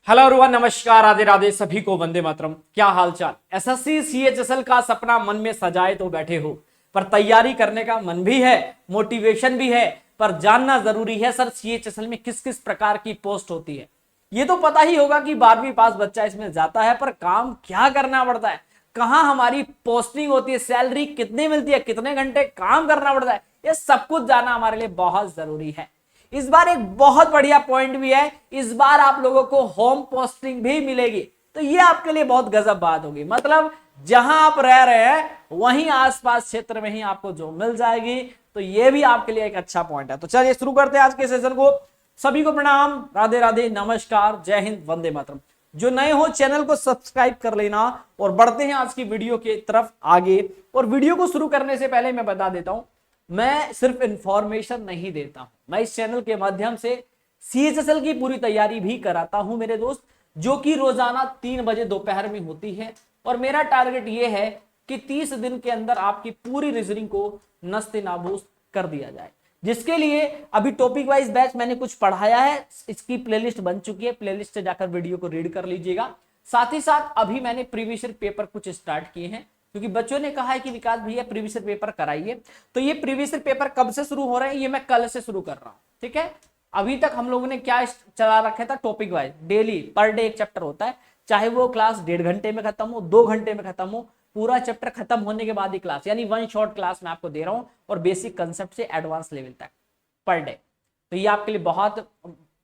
Hello everyone, नमस्कार, राधे राधे, सभी को वंदे मातरम। क्या हालचाल। एसएससी सीएचएसएल का सपना मन में सजाए तो बैठे हो, पर तैयारी करने का मन भी है, मोटिवेशन भी है, पर जानना जरूरी है सर सीएचएसएल में किस किस प्रकार की पोस्ट होती है। ये तो पता ही होगा कि 12वीं पास बच्चा इसमें जाता है, पर काम क्या करना पड़ता है, कहां हमारी पोस्टिंग होती है, सैलरी कितनी मिलती है, कितने घंटे काम करना पड़ता है, ये सब कुछ जानना हमारे लिए बहुत जरूरी है। इस बार एक बहुत बढ़िया पॉइंट भी है, इस बार आप लोगों को होम पोस्टिंग भी मिलेगी, तो ये आपके लिए बहुत गजब बात होगी। मतलब जहां आप रह रहे हैं वहीं आसपास क्षेत्र में ही आपको जो मिल जाएगी, तो ये भी आपके लिए एक अच्छा पॉइंट है। तो चलिए शुरू करते हैं आज के सेशन को। सभी को प्रणाम, राधे राधे, नमस्कार, जय हिंद, वंदे मातरम। जो नए हो चैनल को सब्सक्राइब कर लेना और बढ़ते हैं आज की वीडियो की तरफ आगे। और वीडियो को शुरू करने से पहले मैं बता देता हूं, मैं सिर्फ इंफॉर्मेशन नहीं देता हूं, मैं इस चैनल के माध्यम से सीएचएसएल की पूरी तैयारी भी कराता हूं मेरे दोस्त, जो कि रोजाना 3 बजे दोपहर में होती है। और मेरा टारगेट यह है कि 30 दिन के अंदर आपकी पूरी रीजनिंग को नस्ते नाबूद कर दिया जाए, जिसके लिए अभी टॉपिक वाइज बैच मैंने कुछ पढ़ाया है, इसकी प्लेलिस्ट बन चुकी है, प्लेलिस्ट से जाकर वीडियो को रीड कर लीजिएगा। साथ ही साथ अभी मैंने प्रीवियस ईयर पेपर कुछ स्टार्ट किए हैं, क्योंकि बच्चों ने कहा है कि विकास भैया प्रीवियस ईयर पेपर कराइए। तो ये प्रीवियस ईयर पेपर कब से शुरू हो रहे हैं, ये मैं कल से शुरू कर रहा हूं, ठीक है। अभी तक हम लोगों ने क्या चला रखा था, topic wise daily per day एक चैप्टर होता है, चाहे वो क्लास 1.5 घंटे में खत्म हो, 2 घंटे में खत्म हो, पूरा चैप्टर खत्म होने के बाद ही क्लास, यानी वन शॉट क्लास मैं आपको दे रहा हूं, और बेसिक कंसेप्ट से एडवांस लेवल तक पर डे। तो ये आपके लिए बहुत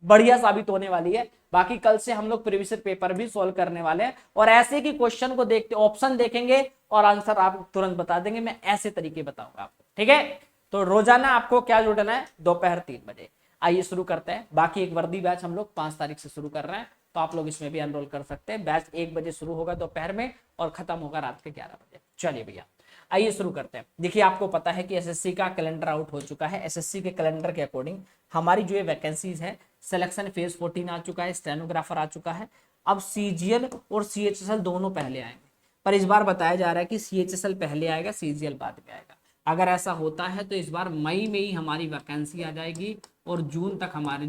बढ़िया साबित होने वाली है। बाकी कल से हम लोग प्रीवियस ईयर पेपर भी सॉल्व करने वाले हैं, और ऐसे की क्वेश्चन को देखते ऑप्शन देखेंगे और आंसर आप तुरंत बता देंगे, मैं ऐसे तरीके बताऊंगा आपको, ठीक है। तो रोजाना आपको क्या जुड़ना है, दोपहर 3 बजे। आइए शुरू करते हैं। बाकी एक वर्दी बैच हम लोग 5 तारीख से शुरू कर रहे हैं, तो आप लोग इसमें भी एनरोल कर सकते हैं। बैच 1 बजे शुरू होगा दोपहर में और खत्म होगा रात के 11 बजे। चलिए भैया आइए शुरू करते हैं। देखिए आपको पता है कि एसएससी का कैलेंडर आउट हो चुका है। एसएससी के कैलेंडर के अकॉर्डिंग हमारी जो ये वैकेंसीज है, सिलेक्शन फेज 14 आ चुका है, स्टेनोग्राफर आ चुका है। अब सीजीएल और सीएचएसएल दोनों पहले आएंगे, पर इस बार बताया जा रहा है कि सीएचएसएल पहले आएगा, सीजीएल बाद में आएगा। अगर ऐसा होता है तो इस बार मई में ही हमारी वैकेंसी आ जाएगी, और जून तक हमारे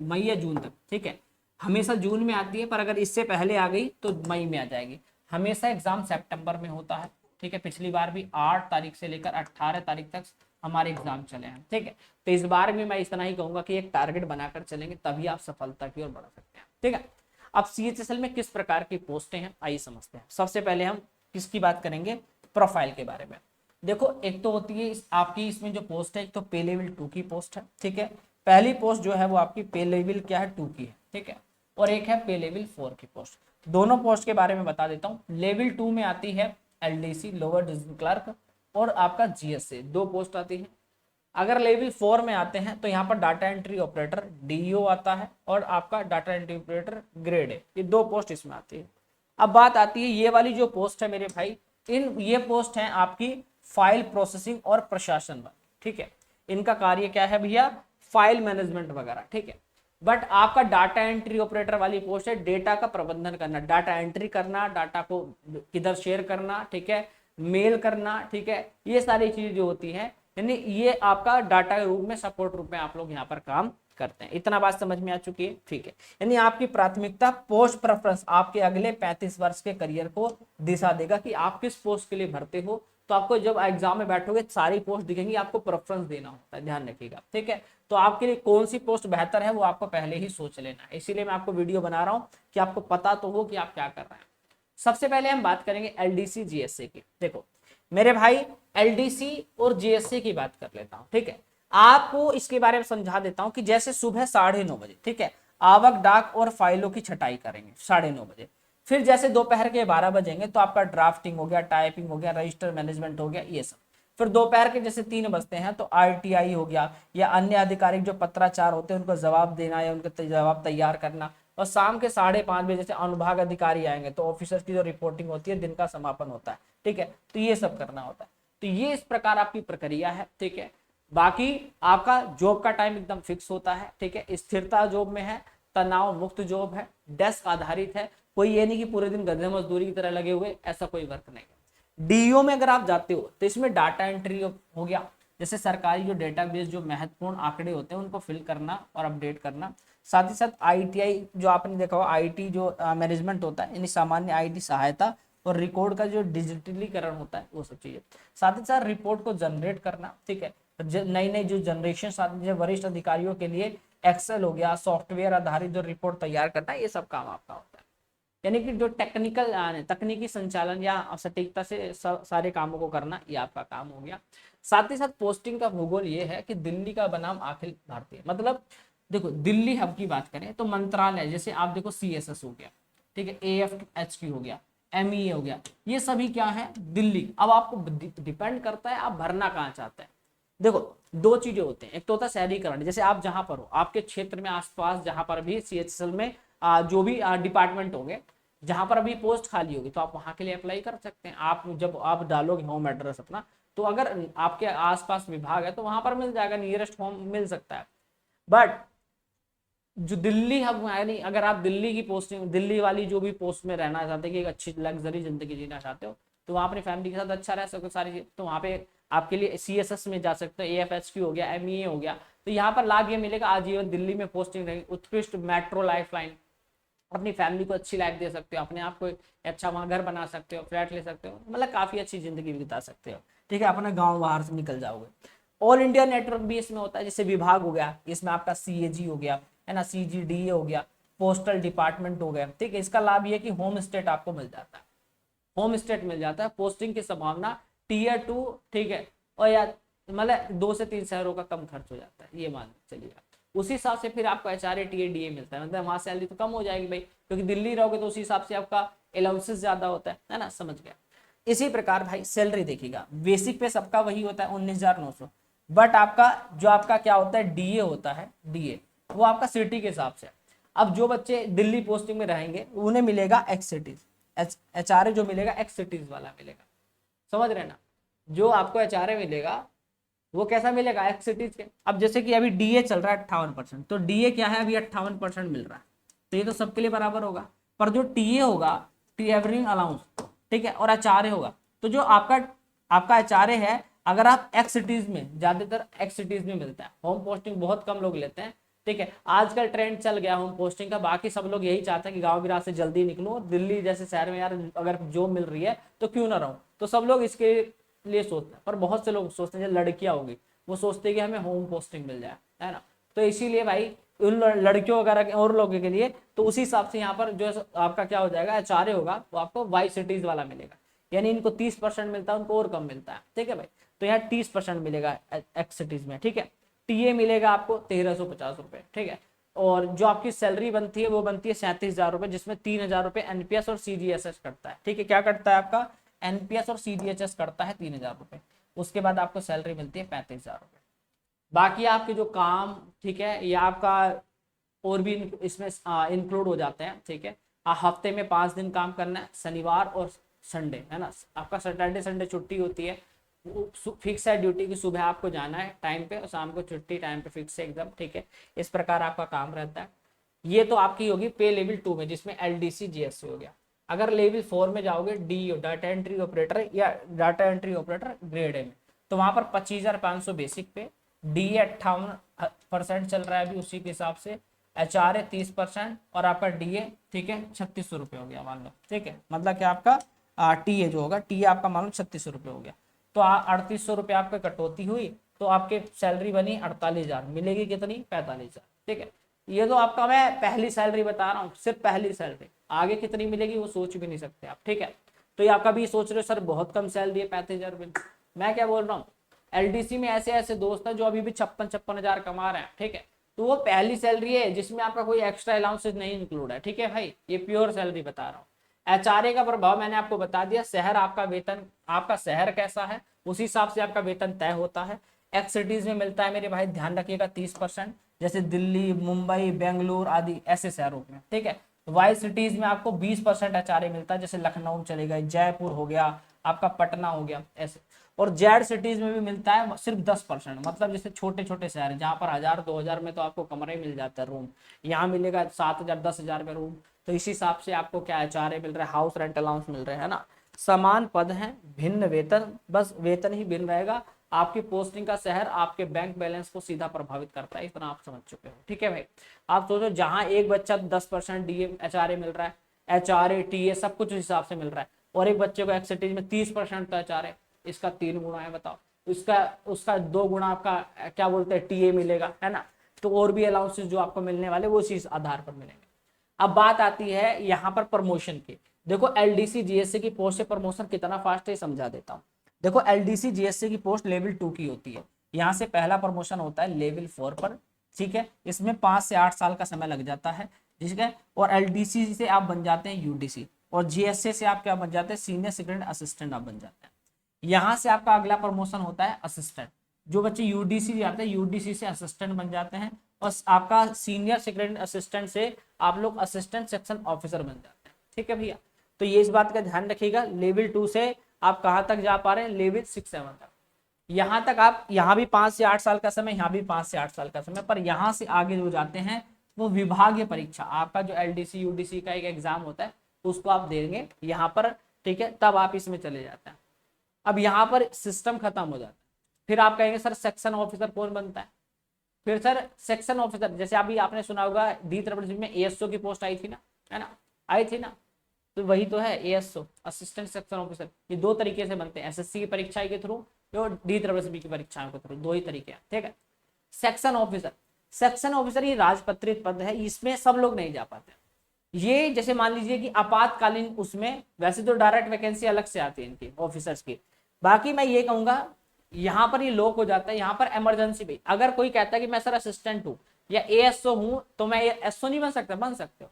मई या जून तक, ठीक है। हमेशा जून में आती है, पर अगर इससे पहले आ गई तो मई में आ जाएगी। हमेशा एग्जाम सितंबर में होता है, ठीक है। पिछली बार भी 8 तारीख से लेकर 18 तारीख तक हमारे एग्जाम चले हैं, ठीक है। तो इस बार भी मैं इतना ही कहूंगा कि एक टारगेट बनाकर चलेंगे, तभी आप सफलता की ओर बढ़ सकते हैं, ठीक है। अब सीएचएसएल में किस प्रकार की पोस्टें हैं, आइए समझते हैं। सबसे पहले हम किसकी बात करेंगे, प्रोफाइल के बारे में। देखो एक तो होती है आपकी इसमें जो पोस्ट है, एक तो पे लेवल 2 की पोस्ट है, ठीक है। पहली पोस्ट जो है वो आपकी पे लेवल क्या है, 2 की है, ठीक है। और एक है पे लेवल 4 की पोस्ट। दोनों पोस्ट के बारे में बता देता हूँ। लेवल 2 में आती है एलडीसी, लोअर डिवीजन क्लर्क, और आपका जीएसए, 2 पोस्ट आती है। अगर लेवल 4 में आते हैं तो यहाँ पर डाटा एंट्री ऑपरेटर डीईओ आता है, और आपका डाटा एंट्री ऑपरेटर ग्रेड है, ये 2 पोस्ट इसमें आती है। अब बात आती है ये वाली जो पोस्ट है मेरे भाई, ये पोस्ट है आपकी फाइल प्रोसेसिंग और प्रशासन वाली, ठीक है। इनका कार्य क्या है भैया, फाइल मैनेजमेंट वगैरह, ठीक है। बट आपका डाटा एंट्री ऑपरेटर वाली पोस्ट है डेटा का प्रबंधन करना, डाटा एंट्री करना, डाटा को किधर शेयर करना, ठीक है, मेल करना, ठीक है। ये सारी चीजें जो होती है, यानी ये आपका डाटा रूप में, सपोर्ट रूप में आप लोग यहाँ पर काम करते हैं। इतना बात समझ में आ चुकी है, ठीक है। यानी आपकी प्राथमिकता, पोस्ट प्रेफरेंस आपके अगले 35 वर्ष के करियर को दिशा देगा कि आप किस पोस्ट के लिए भरते हो। तो आपको जब एग्जाम में बैठोगे सारी पोस्ट दिखेंगी, आपको प्रेफरेंस देना होता है, ध्यान रखिएगा, ठीक है। तो आपके लिए कौन सी पोस्ट बेहतर है वो आपको पहले ही सोच लेना है, इसीलिए मैं आपको वीडियो बना रहा हूँ कि आपको पता तो हो कि आप क्या कर रहे हैं। सबसे पहले हम बात करेंगे एलडीसी जीएसए की। देखो मेरे भाई, एलडीसी और जीएसए की बात कर लेता हूँ, ठीक है। आपको इसके बारे में समझा देता हूँ कि जैसे सुबह 9:30 बजे, ठीक है, आवक डाक और फाइलों की छटाई करेंगे 9:30 बजे। फिर जैसे दोपहर के 12 बजेंगे तो आपका ड्राफ्टिंग हो गया, टाइपिंग हो गया, रजिस्टर मैनेजमेंट हो गया, ये सब। फिर दोपहर के जैसे 3 बजते हैं तो आरटीआई हो गया, या अन्य आधिकारिक जो पत्राचार होते हैं उनको जवाब देना या उनके जवाब तैयार करना। और शाम के 5:30 बजे जैसे अनुभाग अधिकारी आएंगे तो ऑफिसर की जो रिपोर्टिंग होती है, दिन का समापन होता है, ठीक है। तो ये सब करना होता है। तो ये इस प्रकार आपकी प्रक्रिया है, ठीक है। बाकी आपका जॉब का टाइम एकदम फिक्स होता है, ठीक है। स्थिरता जॉब में है, तनाव मुक्त जॉब है, डेस्क आधारित है, कोई ये नहीं कि पूरे दिन गधे मजदूरी की तरह लगे हुए, ऐसा कोई वर्क नहीं है। डीओ में अगर आप जाते हो तो इसमें डाटा एंट्री हो गया, जैसे सरकारी जो डेटाबेस जो महत्वपूर्ण आंकड़े होते हैं उनको फिल करना और अपडेट करना। साथ ही साथ आईटीआई जो आपने देखा होगा, आईटी जो मैनेजमेंट होता है, यानी सामान्य आईटी सहायता और रिकॉर्ड का जो डिजिटलीकरण होता है वो सब चीजें। साथ ही साथ रिपोर्ट को जनरेट करना, ठीक है, नई नई जो जनरेशन आती है वरिष्ठ अधिकारियों के लिए एक्सेल हो गया, सॉफ्टवेयर आधारित जो रिपोर्ट तैयार करना, ये सब काम आपका होता है। यानी कि जो तकनीकी संचालन या सटीकता से सारे कामों को करना, ये आपका काम हो गया। साथ ही साथ पोस्टिंग का भूगोल ये है कि दिल्ली का बनाम अखिल भारतीय, मतलब देखो दिल्ली हब की बात करें तो मंत्रालय, जैसे आप देखो CSS हो गया, ठीक है, AFHQ हो गया, MEA हो गया, ये सभी क्या है, दिल्ली। अब आपको डिपेंड करता है आप भरना कहाँ चाहते हैं। देखो दो चीजें होते हैं, एक तो होता है शहरीकरण, जैसे आप जहां पर हो आपके क्षेत्र में आसपास जहां पर भी CHSL में जो भी डिपार्टमेंट होंगे, जहां पर अभी पोस्ट खाली होगी तो आप वहां के लिए अप्लाई कर सकते हैं। आप जब आप डालोगे होम एड्रेस अपना, तो अगर आपके आसपास विभाग है तो वहां पर मिल जाएगा, नियरेस्ट होम मिल सकता है। बट जो दिल्ली हब यानी अगर आप दिल्ली की पोस्टिंग, दिल्ली वाली जो भी पोस्ट में रहना चाहते हैं कि एक अच्छी लग्जरी जिंदगी जीना चाहते हो, तो वहाँ अपनी फैमिली के साथ अच्छा रह सको सारी चीज, तो वहाँ पे आपके लिए CSS में जा सकते हो, AFHQ हो गया, MEA हो गया। तो यहाँ पर लाभ ये मिलेगा, आजीवन दिल्ली में पोस्टिंग रहेगी, उत्कृष्ट मेट्रो लाइफ लाइन, अपनी फैमिली को अच्छी लाइफ दे सकते हो, अपने आप को अच्छा वहाँ घर बना सकते हो, फ्लैट ले सकते हो, मतलब काफी अच्छी जिंदगी बिता सकते हो, ठीक है, अपना गाँव बाहर से निकल जाओगे। ऑल इंडिया नेटवर्क भी इसमें होता है, जैसे विभाग हो गया, इसमें आपका CAG हो गया, है ना, CGDA हो गया, पोस्टल डिपार्टमेंट हो गया, ठीक है। इसका लाभ ये कि होम स्टेट आपको मिल जाता है, होम स्टेट मिल जाता है, पोस्टिंग की संभावना Tier 2, ठीक है, और या मतलब 2 से 3 शहरों का कम खर्च हो जाता है, ये मान चलिएगा। उसी हिसाब से फिर आपको HRA TA DA मिलता है, मतलब वहां सैलरी तो कम हो जाएगी भाई, क्योंकि दिल्ली रहोगे तो उसी हिसाब से आपका अलाउंसेस ज्यादा होता है ना, समझ गया। इसी प्रकार भाई सैलरी देखिएगा, बेसिक पे सबका वही होता है 19,900, बट आपका जो आपका क्या होता है DA होता है, DA वो आपका सिटी के हिसाब से। अब जो बच्चे दिल्ली पोस्टिंग में रहेंगे उन्हें मिलेगा एक्स सिटीज, HRA जो मिलेगा एक्स सिटीज वाला मिलेगा, समझ रहे ना। जो आपको HRA मिलेगा वो कैसा मिलेगा, एक्स सिटीज के। अब जैसे कि अभी DA चल रहा है 58%, तो DA क्या है, अभी 58% मिल रहा है, तो ये तो सबके लिए बराबर होगा। पर जो TA होगा, ट्रैवलिंग अलाउंस, ठीक है, और HRA होगा, तो जो आपका HRA है, अगर आप एक्स सिटीज में, ज्यादातर एक्स सिटीज में मिलता है, होम पोस्टिंग बहुत कम लोग लेते हैं, ठीक है। आजकल ट्रेंड चल गया होम पोस्टिंग का, बाकी सब लोग यही चाहते हैं कि गांव गिराज से जल्दी निकलो, दिल्ली जैसे शहर में यार अगर जॉब मिल रही है तो क्यों ना रहूं, तो सब लोग इसके लिए सोचते हैं। पर बहुत से लोग सोचते हैं, जो लड़कियां होगी वो सोचते हैं कि हमें होम पोस्टिंग मिल जाए, है ना, तो इसीलिए भाई उन लड़कियों वगैरह और लोगों के लिए तो उसी हिसाब से यहाँ पर जो आपका क्या हो जाएगा, HRA होगा वो आपको वाई सिटीज वाला मिलेगा, यानी इनको 30% मिलता है, उनको और कम मिलता है, ठीक है भाई। तो यहाँ 30% मिलेगा एक्स सिटीज में, ठीक है। TA मिलेगा आपको 1,350 रुपए, ठीक है। और जो आपकी सैलरी बनती है वो बनती है 37,000 रुपए, जिसमें 3,000 रुपए NPS और CGHS करता है, ठीक है। क्या करता है आपका NPS और CGHS करता है 3,000 रुपए, उसके बाद आपको सैलरी मिलती है 35,000 रुपए। बाकी आपके जो काम, ठीक है, या आपका और भी इसमें इंक्लूड हो जाते हैं, ठीक है। हफ्ते में 5 दिन काम करना है, शनिवार और संडे, है ना, आपका सैटरडे संडे छुट्टी होती है, फिक्स है ड्यूटी की, सुबह आपको जाना है टाइम पे और शाम को छुट्टी टाइम पे, फिक्स है एकदम, ठीक है। इस प्रकार आपका काम रहता है। ये तो आपकी होगी पे लेवल 2 में, जिसमें LDC GSC हो गया। अगर लेवल 4 में जाओगे, DO डाटा एंट्री ऑपरेटर या data entry operator grade A में, तो वहां पर 25,500 बेसिक पे, DA 58% चल रहा है अभी उसी के हिसाब से, HRA 30% और आपका DA, ठीक है, 3,600 रुपये हो गया मान लो, ठीक है। मतलब कि आपका TA जो होगा, TA आपका मान लो 3,600 रुपये हो गया, तो 3,800 रुपये आपकी कटौती हुई, तो आपके सैलरी बनी 48,000, मिलेगी कितनी, 45,000, ठीक है। ये तो आपका मैं पहली सैलरी बता रहा हूँ, सिर्फ पहली सैलरी, आगे कितनी मिलेगी वो सोच भी नहीं सकते आप, ठीक है। तो ये आपका भी सोच रहे हो सर बहुत कम सैलरी है 35,000 रुपये, मैं क्या बोल रहा हूँ, LDC में ऐसे ऐसे दोस्त हैं जो अभी भी 56,000 कमा रहे हैं, ठीक है। तो वो पहली सैलरी है जिसमें आपका कोई एक्स्ट्रा अलाउंसेस नहीं इंक्लूड है, ठीक है भाई, ये प्योर सैलरी बता रहा हूँ। HRA का प्रभाव मैंने आपको बता दिया, शहर आपका वेतन, आपका शहर कैसा है उसी हिसाब से आपका वेतन तय होता है। एक्स सिटीज में मिलता है मेरे भाई, ध्यान रखिएगा 30%, जैसे दिल्ली, मुंबई, बेंगलुरु आदि ऐसे शहरों में, ठीक है। वाई सिटीज में आपको 20% HRA मिलता है, जैसे लखनऊ चले गए, जयपुर हो गया, आपका पटना हो गया, ऐसे। और जेड सिटीज में भी मिलता है सिर्फ 10%, मतलब जैसे छोटे छोटे शहर है जहाँ पर 1,000-2,000 में तो आपको कमरे मिल जाता है, रूम, यहाँ मिलेगा 7,000-10,000 में रूम, तो इसी हिसाब से आपको क्या HRA मिल रहा है, हाउस रेंट अलाउंस मिल रहे हैं ना। समान पद हैं, भिन्न वेतन, बस वेतन ही भिन्न रहेगा, आपकी पोस्टिंग का शहर आपके बैंक बैलेंस को सीधा प्रभावित करता है, इतना आप समझ चुके हो। ठीक है भाई, आप सोचो जहां एक बच्चा 10% डीए एचआरए मिल रहा है, एचआरए टीए सब कुछ उस हिसाब से मिल रहा है, और एक बच्चे को एक्सटेज में 30% का एचआरए, इसका 3 गुना है, बताओ उसका उसका 2 गुना आपका क्या बोलते हैं टीए मिलेगा, है ना। तो और भी अलाउंसेस जो आपको मिलने वाले वो इस आधार पर मिलेंगे। अब बात आती है यहाँ पर प्रमोशन की। देखो एलडीसी जीएससी की पोस्ट से प्रमोशन कितना फास्ट है समझा देता हूँ। देखो एलडीसी जीएससी की पोस्ट लेवल 2 की होती है, यहाँ से पहला प्रमोशन होता है लेवल 4 पर, ठीक है। इसमें 5 से 8 साल का समय लग जाता है, ठीक है। और एलडीसी से आप बन जाते हैं यूडीसी, और जीएससी से आप क्या बन जाते हैं, सीनियर सेकेंडरी असिस्टेंट आप बन जाते हैं। यहाँ से आपका अगला प्रमोशन होता है असिस्टेंट, जो बच्चे यूडीसी जाते हैं यूडीसी से असिस्टेंट बन जाते हैं, और आपका सीनियर सेकेंडरी असिस्टेंट से आप लोग असिस्टेंट सेक्शन ऑफिसर बन जाते हैं, ठीक है भैया। तो ये इस बात का ध्यान रखिएगा, लेवल 2 से आप कहाँ तक जा पा रहे हैं, लेवल 6-7 तक। यहाँ तक आप, यहाँ भी 5 से 8 साल का समय, यहाँ भी 5 से 8 साल का समय, पर यहाँ से आगे जो जाते हैं वो विभागीय परीक्षा, आपका जो एलडीसी यूडीसी का एक एग्जाम होता है उसको आप देंगे यहाँ पर, ठीक है, तब आप इसमें चले जाते हैं। अब यहाँ पर सिस्टम खत्म हो जाता है, फिर आप कहेंगे सर सेक्शन ऑफिसर कौन बनता है, फिर सर सेक्शन ऑफिसर जैसे अभी आपने सुना होगा D-SSB में एएसओ की पोस्ट आई थी ना, है ना, आई थी ना, तो वही तो है एएसओ, असिस्टेंट सेक्शन ऑफिसर। ये 2 तरीके से बनते हैं, एसएससी की परीक्षा के थ्रू और D-SSB की परीक्षाओं के थ्रू, 2 ही तरीके हैं, ठीक है। सेक्शन ऑफिसर, सेक्शन ऑफिसर ये राजपत्रित पद है, इसमें सब लोग नहीं जा पाते। ये जैसे मान लीजिए कि आपातकालीन उसमें, वैसे तो डायरेक्ट वैकेंसी अलग से आती है इनकी ऑफिसर्स की, बाकी मैं ये कहूंगा यहाँ पर ये लॉक हो जाता है। यहाँ पर इमरजेंसी भी, अगर कोई कहता है कि मैं सर असिस्टेंट हूँ या एएसओ हूँ तो मैं एसओ नहीं बन सकता, बन सकते हो,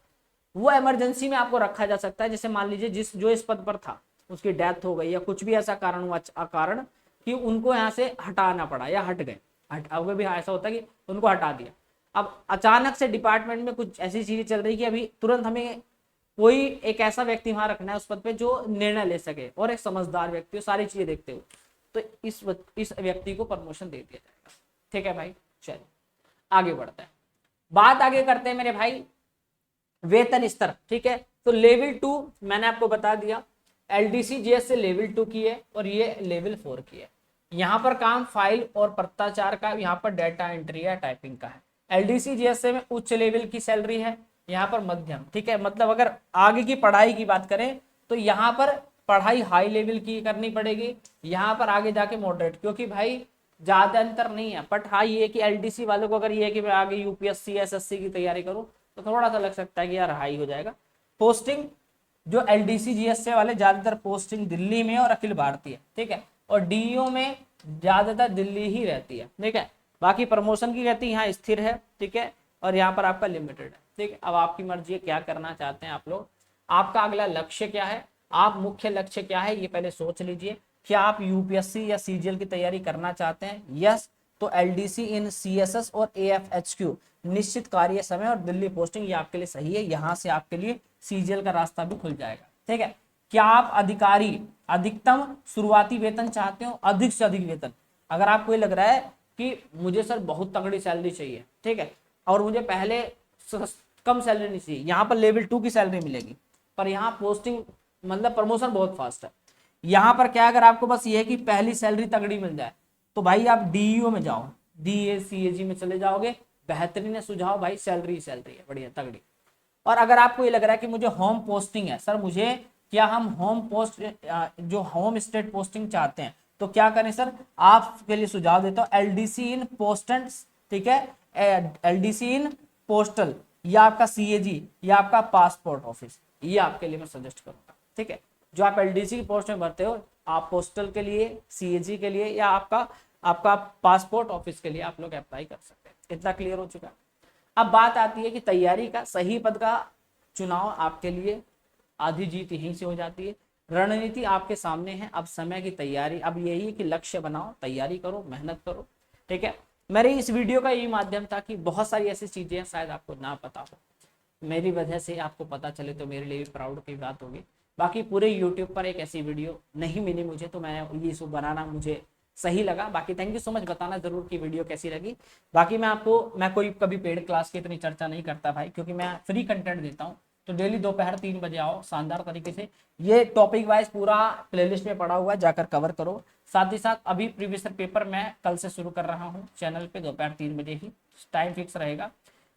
वो इमरजेंसी में आपको रखा जा सकता है। जैसे मान लीजिए जो इस पद पर था उसकी डेथ हो गई या कुछ भी ऐसा कारण हुआ कारण कि उनको यहाँ से हटाना पड़ा या हट गए, अब भी ऐसा होता है कि उनको हटा दिया। अब अचानक से डिपार्टमेंट में कुछ ऐसी चीजें चल रही कि अभी तुरंत हमें कोई एक ऐसा व्यक्ति वहां रखना है उस पद पे जो निर्णय ले सके और एक समझदार व्यक्ति हो सारी चीजें देखते हुए, तो इस व्यक्ति को प्रमोशन दे दिया जाएगा, ठीक है भाई। चलिए आगे बढ़ते हैं, बात आगे करते हैं मेरे भाई वेतन स्तर, ठीक है। तो लेवल 2 मैंने आपको बता दिया, एलडीसी जीएस से लेवल 2 की है और ये लेवल 4 की है। यहाँ पर काम फाइल और पत्राचार का, यहाँ पर डेटा एंट्री या टाइपिंग का है। एलडीसी जीएस में उच्च लेवल की सैलरी है, यहाँ पर मध्यम, ठीक है। मतलब अगर आगे की पढ़ाई की बात करें तो यहाँ पर पढ़ाई हाई लेवल की करनी पड़ेगी, यहाँ पर आगे जाके मॉडरेट, क्योंकि भाई ज्यादा अंतर नहीं है। बट हाँ ये कि एलडीसी वालों को अगर ये है कि मैं आगे यूपीएससी एसएससी की तैयारी करूँ तो थोड़ा सा लग सकता है कि यार हाई हो जाएगा। पोस्टिंग जो एलडीसी जीएसए वाले ज्यादातर पोस्टिंग दिल्ली में और अखिल भारतीय, ठीक है, और डीईओ में ज्यादातर दिल्ली ही रहती है, ठीक है। बाकी प्रमोशन की रहती है यहाँ स्थिर है, ठीक है, और यहाँ पर आपका लिमिटेड है, ठीक है। अब आपकी मर्जी है क्या करना चाहते हैं आप लोग, आपका अगला लक्ष्य क्या है, आप मुख्य लक्ष्य क्या है ये पहले सोच लीजिए। क्या आप यूपीएससी या सीजीएल की तैयारी करना चाहते हैं, यस तो एलडीसी इन सीएसएस और एएफएचक्यू निश्चित कार्य समय और दिल्ली पोस्टिंग ये आपके लिए सही है, यहाँ से आपके लिए सीजीएल का रास्ता भी खुल जाएगा, ठीक है। क्या आप अधिकारी अधिकतम शुरुआती वेतन चाहते हो, अधिक से अधिक वेतन, अगर आपको ये लग रहा है कि मुझे सर बहुत तगड़ी सैलरी चाहिए, ठीक है, और मुझे पहले कम सैलरी नहीं चाहिए, यहाँ पर लेवल 2 की सैलरी मिलेगी, पर यहाँ पोस्टिंग मतलब प्रमोशन बहुत फास्ट है। यहाँ पर क्या अगर आपको बस ये है कि पहली सैलरी तगड़ी मिल जाए तो भाई आप डीईओ में जाओ, डीएसीएजी में चले जाओगे, बेहतरीन सुझाव भाई, सैलरी है बढ़िया तगड़ी। और अगर आपको ये लग रहा है कि मुझे होम पोस्टिंग है, सर मुझे क्या हम होम पोस्ट जो होम स्टेट पोस्टिंग चाहते हैं तो क्या करें सर, आपके लिए सुझाव देता हूँ एलडीसी इन पोस्टल, ठीक है, एलडीसी इन पोस्टल या आपका सीएजी या आपका पासपोर्ट ऑफिस, ये आपके लिए मैं सजेस्ट करूंगा, ठीक है। जो आप एलडीसी की पोस्ट में भरते हो आप पोस्टल के लिए, सीएजी के लिए या आपका पासपोर्ट ऑफिस के लिए आप लोग अप्लाई कर सकते हैं। इतना क्लियर हो चुका है। अब बात आती है कि तैयारी का सही पद का चुनाव आपके लिए आधी जीत यहीं से हो जाती है। रणनीति आपके सामने है, अब समय की तैयारी, अब यही है कि लक्ष्य बनाओ, तैयारी करो, मेहनत करो, ठीक है। मेरे इस वीडियो का यही माध्यम था कि बहुत सारी ऐसी चीजें शायद आपको ना पता हो, मेरी वजह से आपको पता चले तो मेरे लिए भी प्राउड की बात होगी। बाकी पूरे यूट्यूब पर एक ऐसी वीडियो नहीं मिली मुझे, तो मैं ये सब बनाना मुझे सही लगा। बाकी थैंक यू सो मच, बताना जरूर कि वीडियो कैसी लगी। बाकी मैं कोई कभी पेड क्लास की इतनी चर्चा नहीं करता भाई, क्योंकि मैं फ्री कंटेंट देता हूँ, तो डेली दोपहर 3 बजे आओ, शानदार तरीके से ये टॉपिक वाइज पूरा प्लेलिस्ट में पड़ा हुआ है, जाकर कवर करो। साथ ही साथ अभी प्रीवियस पेपर मैं कल से शुरू कर रहा हूँ चैनल पे, दोपहर 3 बजे ही टाइम फिक्स रहेगा।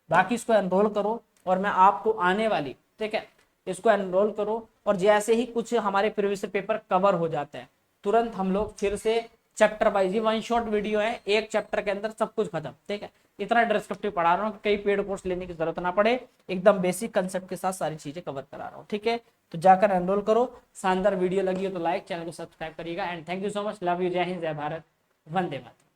बाकी इसको एनरोल करो और मैं आपको आने वाली, ठीक है, इसको एनरोल करो और जैसे ही कुछ हमारे प्रीवियस पेपर कवर हो जाते हैं तुरंत हम लोग फिर से चैप्टर वाइज, ये वन शॉट वीडियो है, एक चैप्टर के अंदर सब कुछ खत्म, ठीक है। इतना डिस्क्रिप्टिव पढ़ा रहा हूँ कि कई पेड कोर्स लेने की जरूरत ना पड़े, एकदम बेसिक कंसेप्ट के साथ सारी चीजें कवर करा रहा हूँ, ठीक है। तो जाकर एनरोल करो। शानदार वीडियो लगी हो तो लाइक, चैनल को सब्सक्राइब करिएगा and thank you so much. Love you, जय हिंद, जय भारत, वंदे मातरम।